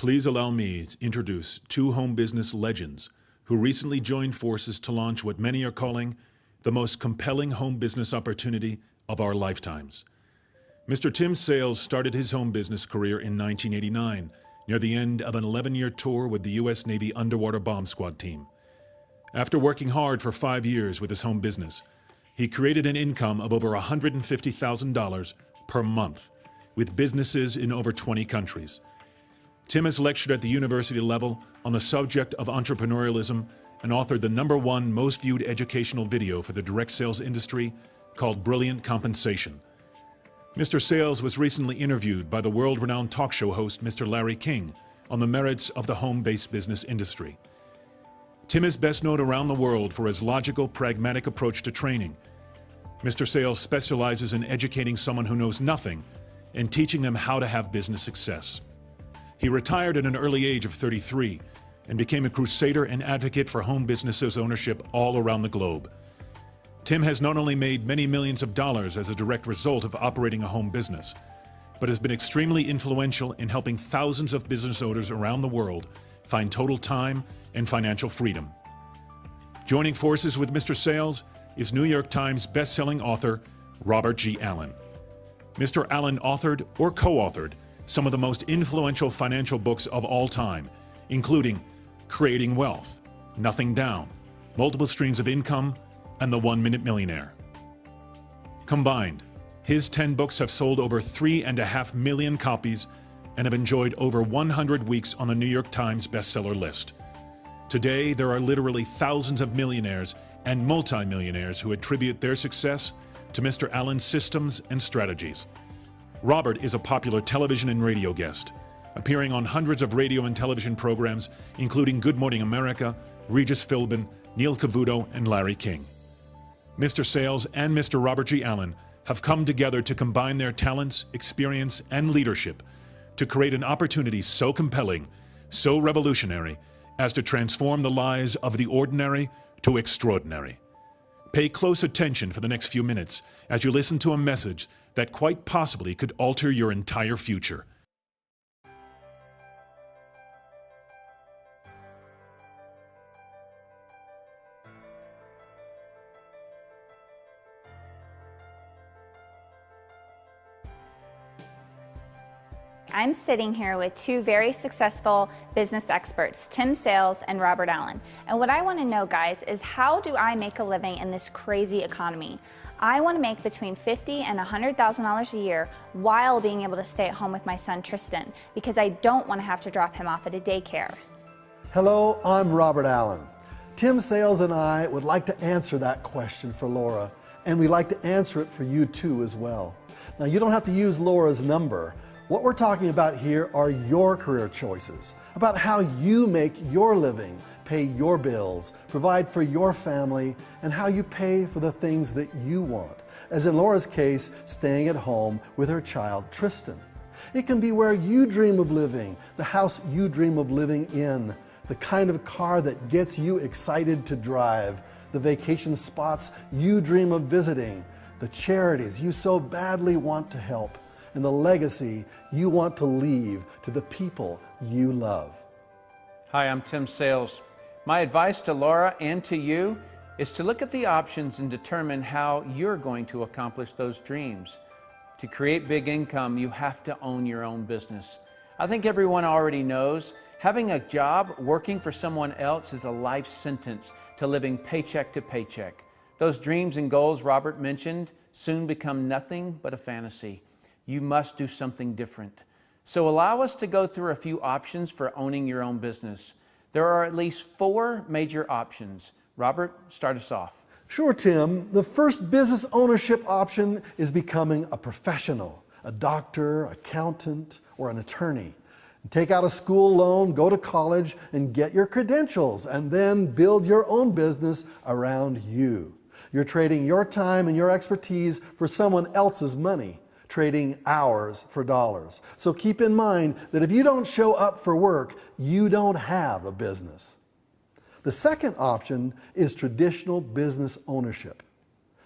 Please allow me to introduce two home business legends who recently joined forces to launch what many are calling the most compelling home business opportunity of our lifetimes. Mr. Tim Sales started his home business career in 1989, near the end of an 11-year tour with the U.S. Navy Underwater Bomb Squad team. After working hard for 5 years with his home business, he created an income of over $150,000 per month, with businesses in over 20 countries. Tim has lectured at the university level on the subject of entrepreneurialism and authored the #1 most viewed educational video for the direct sales industry called Brilliant Compensation. Mr. Sales was recently interviewed by the world-renowned talk show host Mr. Larry King on the merits of the home-based business industry. Tim is best known around the world for his logical, pragmatic approach to training. Mr. Sales specializes in educating someone who knows nothing and teaching them how to have business success. He retired at an early age of 33 and became a crusader and advocate for home businesses ownership all around the globe. Tim has not only made many millions of dollars as a direct result of operating a home business, but has been extremely influential in helping thousands of business owners around the world find total time and financial freedom. Joining forces with Mr. Sales is New York Times best-selling author Robert G. Allen. Mr. Allen authored or co-authored some of the most influential financial books of all time, including Creating Wealth, Nothing Down, Multiple Streams of Income, and The 1-Minute Millionaire. Combined, his 10 books have sold over 3.5 million copies and have enjoyed over 100 weeks on the New York Times bestseller list. Today, there are literally thousands of millionaires and multimillionaires who attribute their success to Mr. Allen's systems and strategies. Robert is a popular television and radio guest, appearing on hundreds of radio and television programs, including Good Morning America, Regis Philbin, Neil Cavuto, and Larry King. Mr. Sales and Mr. Robert G. Allen have come together to combine their talents, experience, and leadership to create an opportunity so compelling, so revolutionary, as to transform the lives of the ordinary to extraordinary. Pay close attention for the next few minutes as you listen to a message that quite possibly could alter your entire future. I'm sitting here with two very successful business experts, Tim Sales and Robert Allen. And what I want to know, guys, is how do I make a living in this crazy economy? I want to make between $50,000 and $100,000 a year while being able to stay at home with my son Tristan, because I don't want to have to drop him off at a daycare. Hello, I'm Robert Allen. Tim Sales and I would like to answer that question for Laura, and we'd like to answer it for you too as well. Now, you don't have to use Laura's number. What we're talking about here are your career choices, about how you make your living, pay your bills, provide for your family, and how you pay for the things that you want. As in Laura's case, staying at home with her child, Tristan. It can be where you dream of living, the house you dream of living in, the kind of car that gets you excited to drive, the vacation spots you dream of visiting, the charities you so badly want to help, and the legacy you want to leave to the people you love. Hi, I'm Tim Sales. My advice to Laura and to you is to look at the options and determine how you're going to accomplish those dreams. To create big income, you have to own your own business. I think everyone already knows having a job working for someone else is a life sentence to living paycheck to paycheck. Those dreams and goals Robert mentioned soon become nothing but a fantasy. You must do something different. So allow us to go through a few options for owning your own business. There are at least 4 major options. Robert, start us off. Sure, Tim. The first business ownership option is becoming a professional, a doctor, accountant, or an attorney. Take out a school loan, go to college, and get your credentials, and then build your own business around you. You're trading your time and your expertise for someone else's money, trading hours for dollars. So keep in mind that if you don't show up for work, you don't have a business. The second option is traditional business ownership.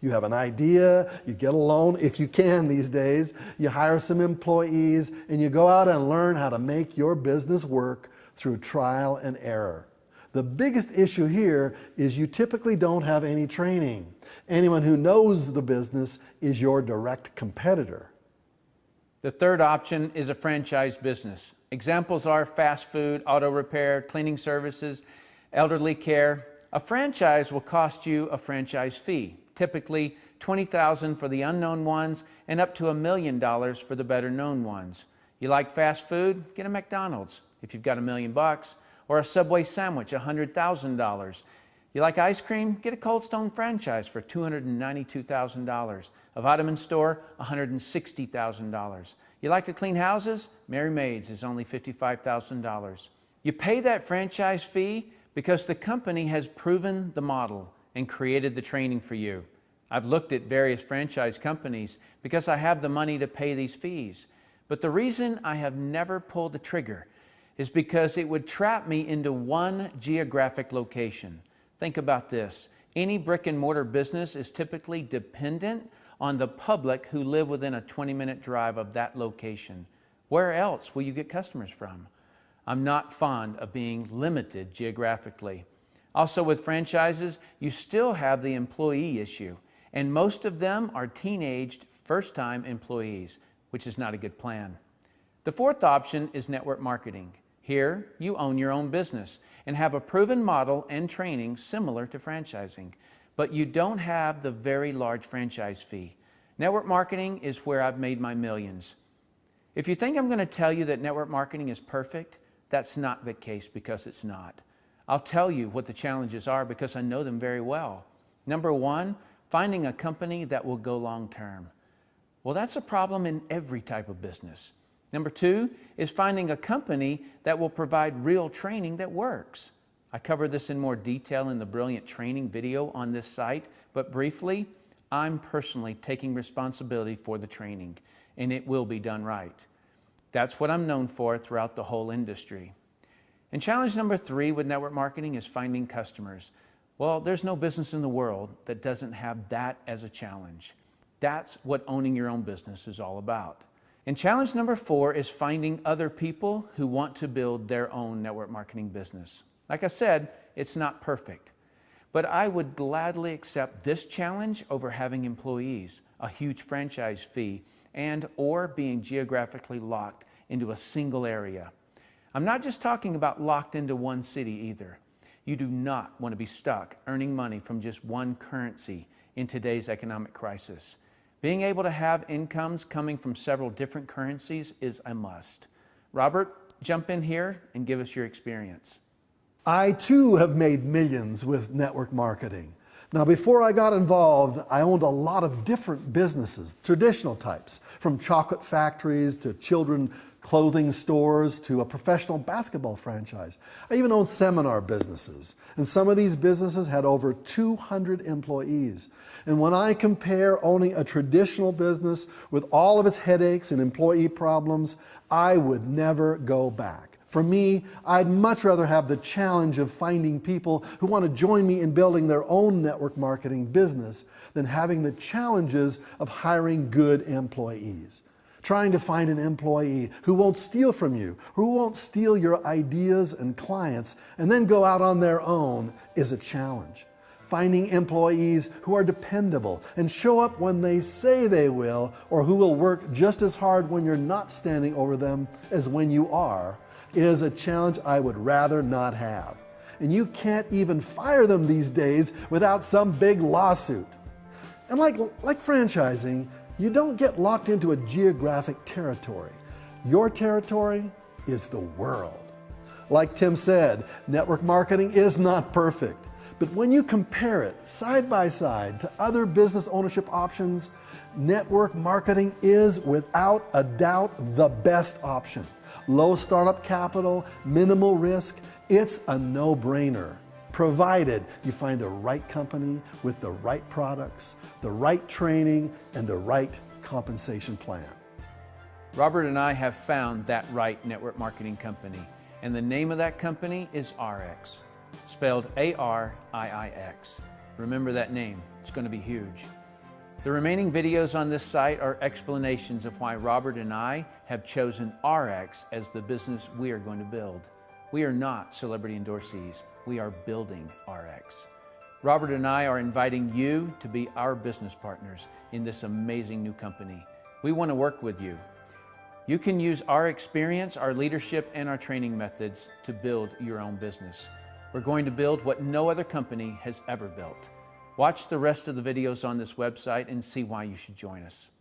You have an idea, you get a loan, if you can these days, you hire some employees, and you go out and learn how to make your business work through trial and error. The biggest issue here is you typically don't have any training. Anyone who knows the business is your direct competitor. The third option is a franchise business. Examples are fast food, auto repair, cleaning services, elderly care. A franchise will cost you a franchise fee, typically $20,000 for the unknown ones and up to $1 million for the better known ones. You like fast food? Get a McDonald's if you've got $1 million, or a Subway sandwich, $100,000. You like ice cream? Get a Cold Stone franchise for $292,000. A vitamin store, $160,000. You like to clean houses? Mary Maid's is only $55,000. You pay that franchise fee because the company has proven the model and created the training for you. I've looked at various franchise companies because I have the money to pay these fees. But the reason I have never pulled the trigger is because it would trap me into one geographic location. Think about this. Any brick and mortar business is typically dependent on the public who live within a 20-minute drive of that location. Where else will you get customers from? I'm not fond of being limited geographically. Also with franchises, you still have the employee issue, and most of them are teenaged, first-time employees, which is not a good plan. The fourth option is network marketing. Here, you own your own business and have a proven model and training similar to franchising, but you don't have the very large franchise fee. Network marketing is where I've made my millions. If you think I'm going to tell you that network marketing is perfect, that's not the case because it's not. I'll tell you what the challenges are because I know them very well. Number one, finding a company that will go long term. Well, that's a problem in every type of business. Number two is finding a company that will provide real training that works. I cover this in more detail in the brilliant training video on this site, but briefly, I'm personally taking responsibility for the training, and it will be done right. That's what I'm known for throughout the whole industry. And challenge number three with network marketing is finding customers. Well, there's no business in the world that doesn't have that as a challenge. That's what owning your own business is all about. And challenge number four is finding other people who want to build their own network marketing business. Like I said, it's not perfect, but I would gladly accept this challenge over having employees, a huge franchise fee, and or being geographically locked into a single area. I'm not just talking about locked into one city either. You do not want to be stuck earning money from just one currency in today's economic crisis. Being able to have incomes coming from several different currencies is a must. Robert, jump in here and give us your experience. I too have made millions with network marketing. Now, before I got involved, I owned a lot of different businesses, traditional types, from chocolate factories to children clothing stores to a professional basketball franchise. I even owned seminar businesses, and some of these businesses had over 200 employees. And when I compare owning a traditional business with all of its headaches and employee problems, I would never go back. For me, I'd much rather have the challenge of finding people who want to join me in building their own network marketing business than having the challenges of hiring good employees. Trying to find an employee who won't steal from you, who won't steal your ideas and clients, and then go out on their own is a challenge. Finding employees who are dependable and show up when they say they will, or who will work just as hard when you're not standing over them as when you are, is a challenge I would rather not have. And you can't even fire them these days without some big lawsuit. And like franchising, you don't get locked into a geographic territory. Your territory is the world. Like Tim said, network marketing is not perfect, but when you compare it side by side to other business ownership options, network marketing is without a doubt the best option. Low startup capital, minimal risk, it's a no-brainer, provided you find the right company with the right products, the right training, and the right compensation plan. Robert and I have found that right network marketing company, and the name of that company is ARIIX, spelled A-R-I-I-X. Remember that name, it's going to be huge. The remaining videos on this site are explanations of why Robert and I have chosen ARIIX as the business we are going to build. We are not celebrity endorsees, we are building ARIIX. Robert and I are inviting you to be our business partners in this amazing new company. We want to work with you. You can use our experience, our leadership, and our training methods to build your own business. We're going to build what no other company has ever built. Watch the rest of the videos on this website and see why you should join us.